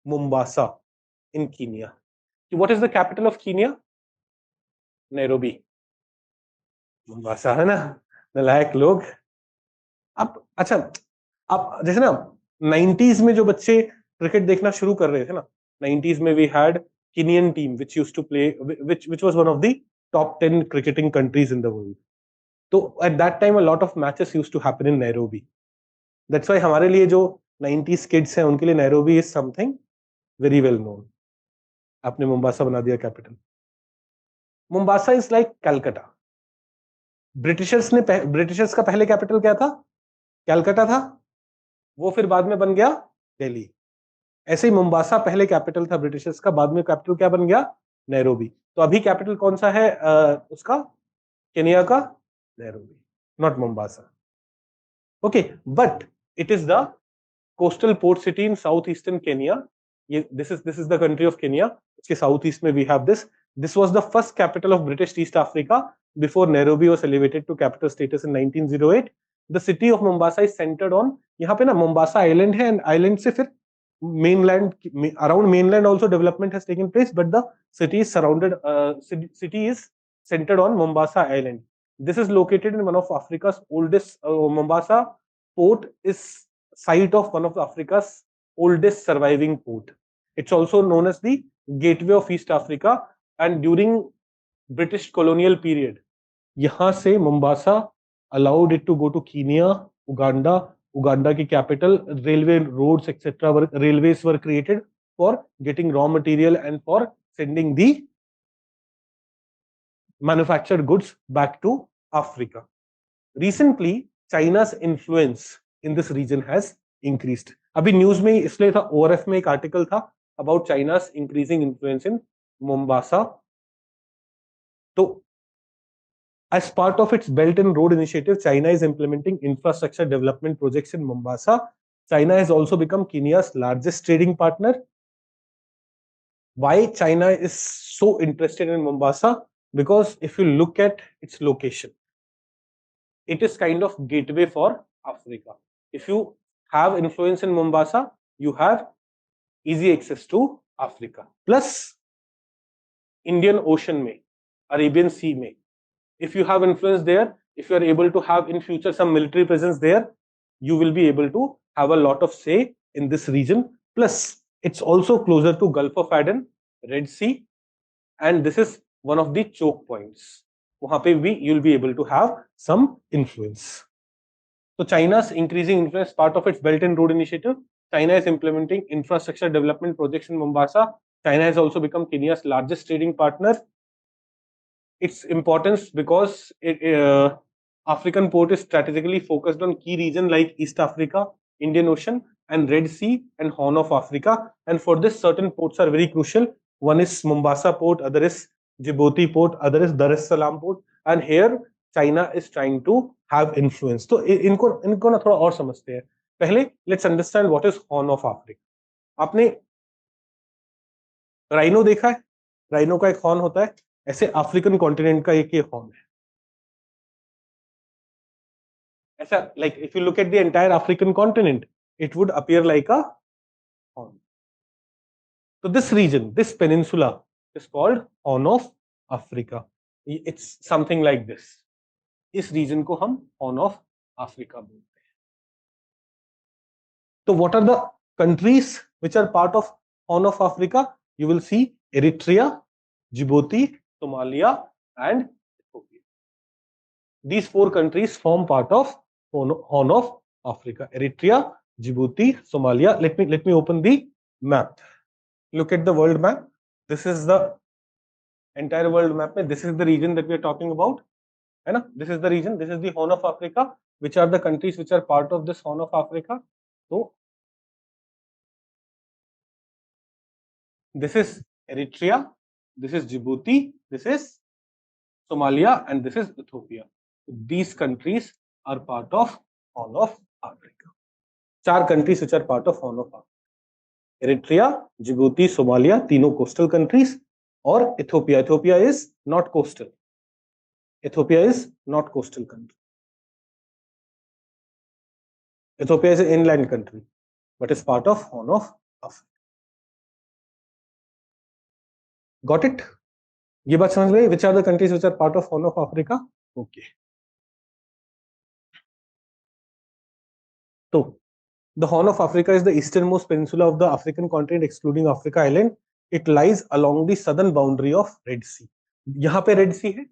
Mombasa in Kenya. What is the capital of Kenya? Nairobi. Mombasa है ना, नलायक लोग. अब अच्छा, अब जैसे ना 90s में जो बच्चे क्रिकेट देखना शुरू कर रहे थे ना, 90s में we had Kenyan team which used to play, which was one of the top 10 cricketing countries in the world. तो at that time a lot of matches used to happen in Nairobi. That's why हमारे लिए जो 90s kids हैं उनके लिए Nairobi is something very well known. आपने Mombasa बना दिया capital. Mombasa is like Calcutta. Britishers का पहले कैपिटल क्या था? कलकत्ता था, वो फिर बाद में बन गया दिल्ली. ऐसे ही मोम्बासा पहले कैपिटल था ब्रिटिशर्स का, बाद में कैपिटल क्या बन गया? नैरोबी. तो अभी कैपिटल कौन सा है उसका, केनिया का? Nairobi, not Mombasa. Okay, but it is the coastal port city in south eastern Kenya. ये this is the country of Kenya. उसके साउथ ईस्ट में we have this. This was the first capital of British East Africa before Nairobi was elevated to capital status in 1908. The city of Mombasa is centered on, यहाँ पे ना Mombasa Island है, and island से फिर mainland, around mainland also development has taken place, but the city is surrounded, city is centered on Mombasa Island. This is located in one of Africa's oldest, Mombasa port is site of one of Africa's oldest surviving port. It's also known as the gateway of East Africa. And during British colonial period, यहाँ से Mombasa allowed it to go to Kenya, Uganda. Uganda की capital, railway roads etc. railways were created for getting raw material and for sending the manufactured goods back to Africa. Recently, China's influence in this region has increased. अभी news में इसलिए था, ORF में एक article था about China's increasing influence in Mombasa. So, as part of its Belt and Road Initiative, China is implementing infrastructure development projects in Mombasa. China has also become Kenya's largest trading partner. Why China is so interested in Mombasa? Because if you look at its location, it is kind of gateway for Africa. If you have influence in Mombasa, you have easy access to Africa. Plus, Indian Ocean में, Arabian Sea में, if you have influence there, if you are able to have in future some military presence there, you will be able to have a lot of say in this region. Plus, it's also closer to Gulf of Aden, Red Sea, and this is one of the choke points. वहाँ पे भी you'll be able to have some influence. So China's increasing influence, part of its Belt and Road Initiative. China is implementing infrastructure development projects in Mombasa. China has also become Kenya's largest trading partner. Its importance because African port is strategically focused on key regions like East Africa, Indian Ocean, and Red Sea and Horn of Africa. And for this, certain ports are very crucial. One is Mombasa port, other is Djibouti port, other is Dar es Salaam port. And here, China is trying to have influence. तो इनको ना थोड़ा और समझते हैं. पहले let's understand what is Horn of Africa. आपने rhino देखा है? राइनो का एक हॉर्न होता है. ऐसे अफ्रीकन कॉन्टिनेंट का एक ये हॉर्न है. ऐसा like if you look at the entire African continent, it would appear like a horn. So this region, this peninsula is called Horn of Africa. It's something like this. इस region को हम Horn of Africa बोलते हैं. So what are the countries which are part of Horn of Africa? You will see Eritrea, Djibouti, Somalia, and Ethiopia. These four countries form part of Horn of Africa. Eritrea, Djibouti, Somalia. Let me open the map. Look at the world map. This is the entire world map. This is the region that we are talking about. This is the region. This is the Horn of Africa. Which are the countries which are part of this Horn of Africa? So this is Eritrea. This is Djibouti. This is Somalia, and this is Ethiopia. These countries are part of Horn of Africa. 4 countries which are part of Horn of Africa. Eritrea, Djibouti, Somalia, तीनों coastal countries, और Ethiopia. Ethiopia is not coastal. Ethiopia is not coastal country. Ethiopia is an inland country, but is part of Horn of Africa. Got it? ये बात समझ गए? Which are the countries which are part of Horn of Africa? Okay, तो the Horn of Africa is the easternmost peninsula of the African continent excluding Africa Island. It lies along the southern boundary of Red Sea. यहाँ पे Red Sea है.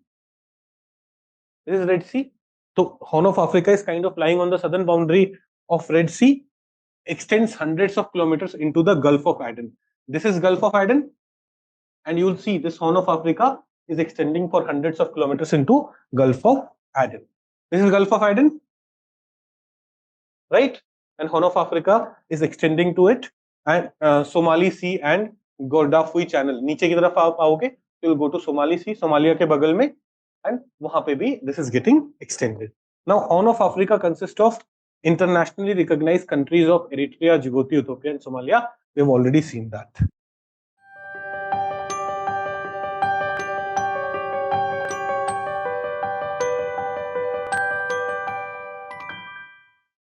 This is Red Sea. So Horn of Africa is kind of lying on the southern boundary of Red Sea, extends hundreds of kilometers into the Gulf of Aden. This is Gulf of Aden, and you will see this Horn of Africa is extending for hundreds of kilometers into Gulf of Aden. This is Gulf of Aden, right? And Horn of Africa is extending to it, and Somali Sea and Gordafui Channel. नीचे की तरफ आप आओगे, you will go to Somali Sea, Somalia के बगल में, and वहां पे भी this is getting extended. Now, Horn of Africa consists of internationally recognized countries of Eritrea, Djibouti, Ethiopia, and Somalia. We have already seen that.